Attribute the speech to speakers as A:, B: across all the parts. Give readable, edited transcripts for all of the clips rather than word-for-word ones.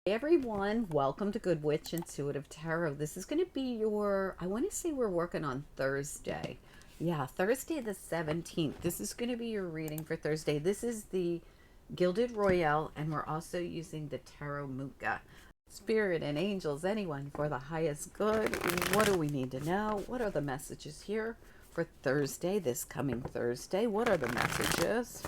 A: Hey everyone, welcome to Good Witch Intuitive Tarot. This is going to be I want to say we're working on Thursday. Yeah, Thursday the 17th. This is going to be your reading for Thursday. This is the Gilded Royale, and we're also using the Tarot Muka. Spirit and angels, anyone for the highest good. What do we need to know? What are the messages here for Thursday, this coming Thursday? What are the messages?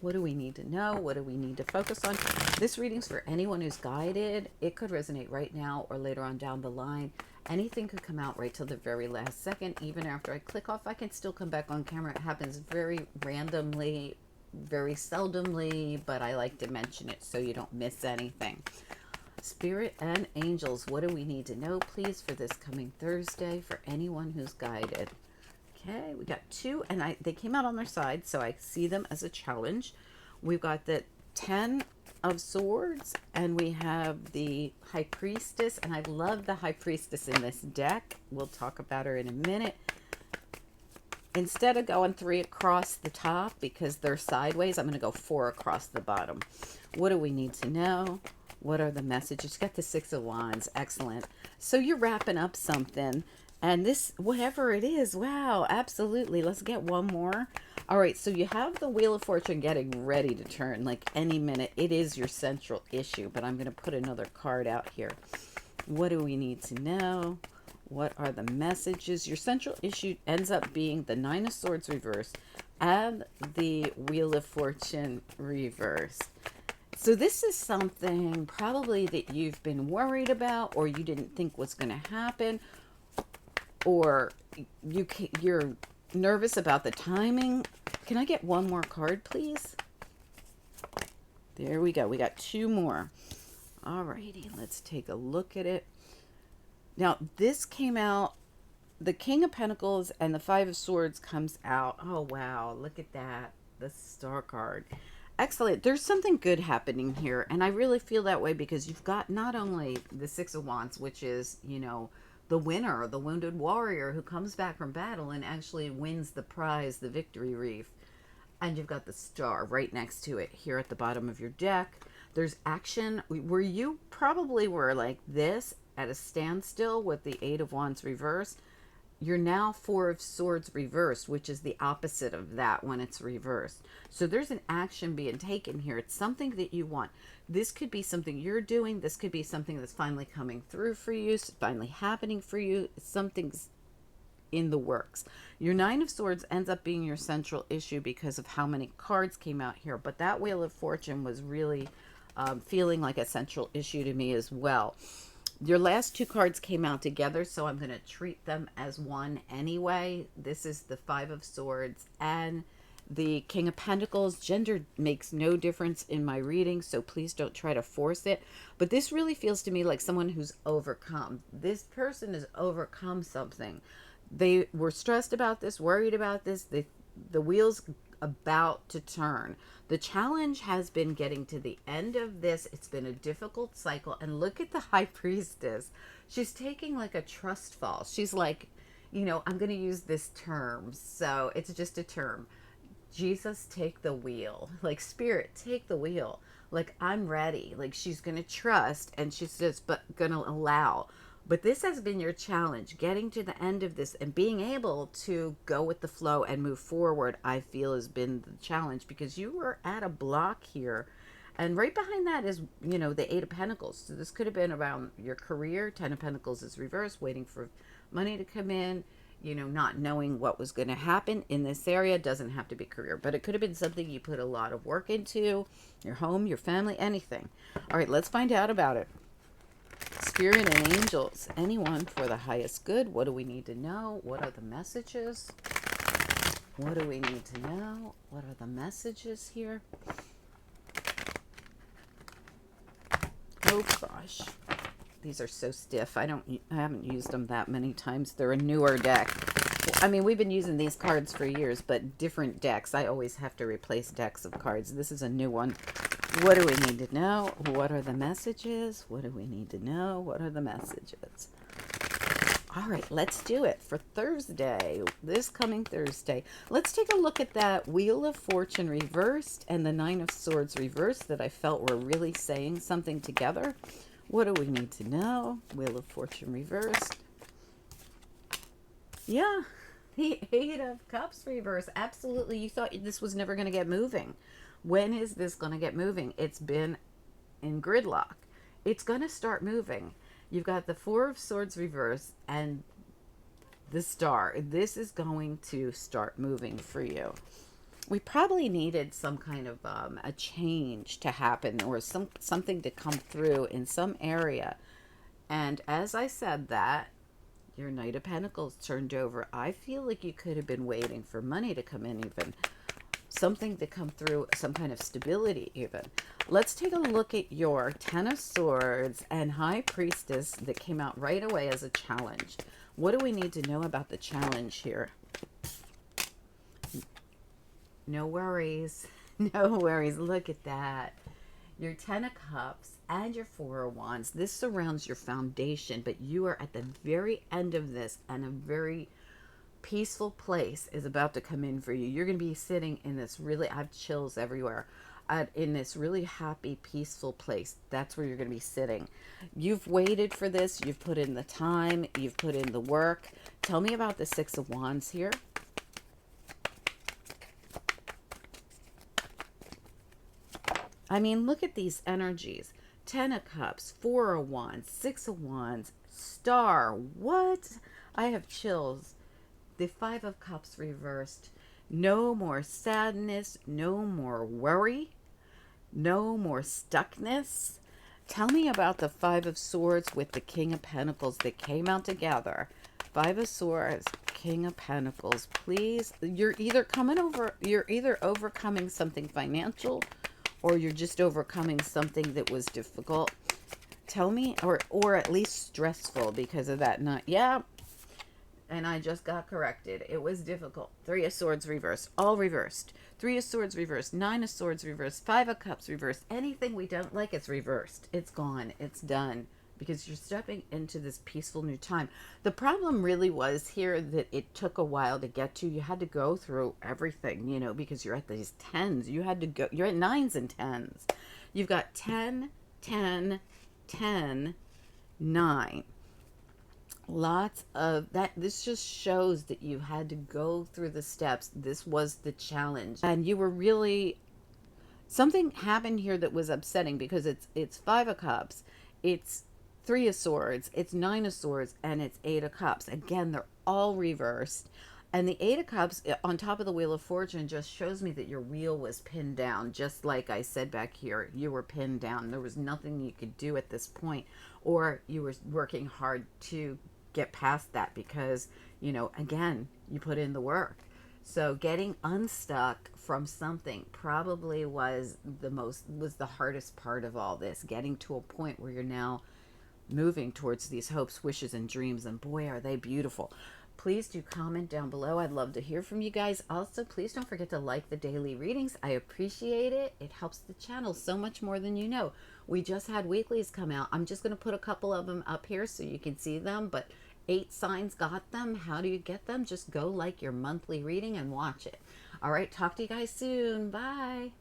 A: What do we need to know? What do we need to focus on? This reading's for anyone who's guided. It could resonate right now or later on down the line. Anything could come out right till the very last second. Even after I click off, I can still come back on camera. It happens very randomly, very seldomly, but I like to mention it so you don't miss anything. Spirit and angels, what do we need to know, please, for this coming Thursday for anyone who's guided? Okay, we got two, and they came out on their side, so I see them as a challenge. We've got the 10 of Swords, and we have the High Priestess, and I love the High Priestess in this deck. We'll talk about her in a minute. Instead of going 3 across the top, because they're sideways, I'm going to go 4 across the bottom. What do we need to know? What are the messages? Got the 6 of Wands. Excellent. So you're wrapping up something. And this, whatever it is, wow, absolutely. Let's get one more. All right, so you have the Wheel of Fortune getting ready to turn, like any minute. It is your central issue, but I'm going to put another card out here. What do we need to know? What are the messages? Your central issue ends up being the 9 of Swords reversed and the Wheel of Fortune reversed. So this is something probably that you've been worried about, or you didn't think was going to happen, or you're nervous about the timing. Can I get one more card, please? There we go. We got 2 more. Alrighty, let's take a look at it. Now, this came out, the King of Pentacles and the 5 of Swords comes out. Oh, wow. Look at that. The Star card. Excellent. There's something good happening here. And I really feel that way because you've got not only the 6 of Wands, which is, the winner, the wounded warrior who comes back from battle and actually wins the prize, the victory wreath. And you've got the Star right next to it here at the bottom of your deck. There's action where you probably were like this at a standstill with the 8 of Wands reversed. You're now 4 of Swords reversed, which is the opposite of that when it's reversed. So there's an action being taken here. It's something that you want. This could be something you're doing. This could be something that's finally coming through for you, finally happening for you. Something's in the works. Your 9 of Swords ends up being your central issue because of how many cards came out here. But that Wheel of Fortune was really feeling like a central issue to me as well. Your last 2 cards came out together, so I'm going to treat them as one anyway. This is the 5 of Swords and the King of Pentacles. Gender makes no difference in my reading, so please don't try to force it. But this really feels to me like someone who's overcome. This person has overcome something. They were stressed about this, worried about this. The wheels about to turn. The challenge has been getting to the end of this. It's been a difficult cycle. And look at the High Priestess. She's taking like a trust fall. She's like, I'm going to use this term. So it's just a term. Jesus, take the wheel. Like, Spirit, take the wheel. Like, I'm ready. Like, she's going to trust and she's just going to allow. But this has been your challenge, getting to the end of this and being able to go with the flow and move forward, I feel has been the challenge because you were at a block here. And right behind that is, the 8 of Pentacles. So this could have been around your career. 10 of Pentacles is reversed, waiting for money to come in, not knowing what was going to happen in this area. Doesn't have to be career, but it could have been something you put a lot of work into, your home, your family, anything. All right, let's find out about it. Spirit and angels, anyone for the highest good. What do we need to know? What are the messages? What do we need to know? What are the messages here? Oh gosh, these are so stiff. I haven't used them that many times. They're a newer deck. I mean, we've been using these cards for years, but different decks. I always have to replace decks of cards. This is a new one. What do we need to know? What are the messages? What do we need to know? What are the messages? All right, let's do it for Thursday, this coming Thursday. Let's take a look at that Wheel of Fortune reversed and the Nine of Swords reversed that I felt were really saying something together. What do we need to know? Wheel of Fortune reversed. Yeah, the Eight of Cups reversed. Absolutely. You thought this was never going to get moving. When is this going to get moving? It's been in gridlock. It's going to start moving. You've got the Four of Swords reversed and the Star. This is going to start moving for you. We probably needed some kind of a change to happen, or something to come through in some area. And as I said that, your Knight of Pentacles turned over. I feel like you could have been waiting for money to come in, even something to come through, some kind of stability even. Let's take a look at your Ten of Swords and High Priestess that came out right away as a challenge. What do we need to know about the challenge here? No worries. No worries. Look at that. Your Ten of Cups and your Four of Wands. This surrounds your foundation, but you are at the very end of this, and a very peaceful place is about to come in for you. You're going to be sitting in this really, I have chills everywhere, in this really happy, peaceful place. That's where you're going to be sitting. You've waited for this. You've put in the time. You've put in the work. Tell me about the Six of Wands here. I mean, look at these energies. Ten of Cups, Four of Wands, Six of Wands, Star. What? I have chills. The Five of Cups reversed. No more sadness, no more worry, no more stuckness. Tell me about the Five of Swords with the King of Pentacles that came out together. Five of Swords, King of Pentacles. Please, you're either overcoming something financial, or you're just overcoming something that was difficult. Tell me, or at least stressful because of that night. Yeah. And I just got corrected. It was difficult. Three of Swords reversed. All reversed. Three of Swords reversed. Nine of Swords reversed. Five of Cups reversed. Anything we don't like, it's reversed. It's gone. It's done. Because you're stepping into this peaceful new time. The problem really was here that it took a while to get to. You had to go through everything, you know, because you're at these tens. You had to go. You're at nines and tens. You've got 10, 10, 10, 9. Lots of that. This just shows that you had to go through the steps. This was the challenge, and you were really, something happened here that was upsetting, because it's Five of Cups, it's Three of Swords, it's Nine of Swords, and it's Eight of Cups. Again, they're all reversed. And the Eight of Cups on top of the Wheel of Fortune just shows me that your wheel was pinned down. Just like I said back here, you were pinned down. There was nothing you could do at this point, or you were working hard to get past that because, you know, again, you put in the work. So getting unstuck from something probably was the hardest part of all this, getting to a point where you're now moving towards these hopes, wishes, and dreams. And boy, are they beautiful. Please do comment down below. I'd love to hear from you guys. Also, please don't forget to like the daily readings. I appreciate it. It helps the channel so much more than you know. We just had weeklies come out. I'm just going to put a couple of them up here so you can see them. But 8 signs got them. How do you get them? Just go like your monthly reading and watch it. All right. Talk to you guys soon. Bye.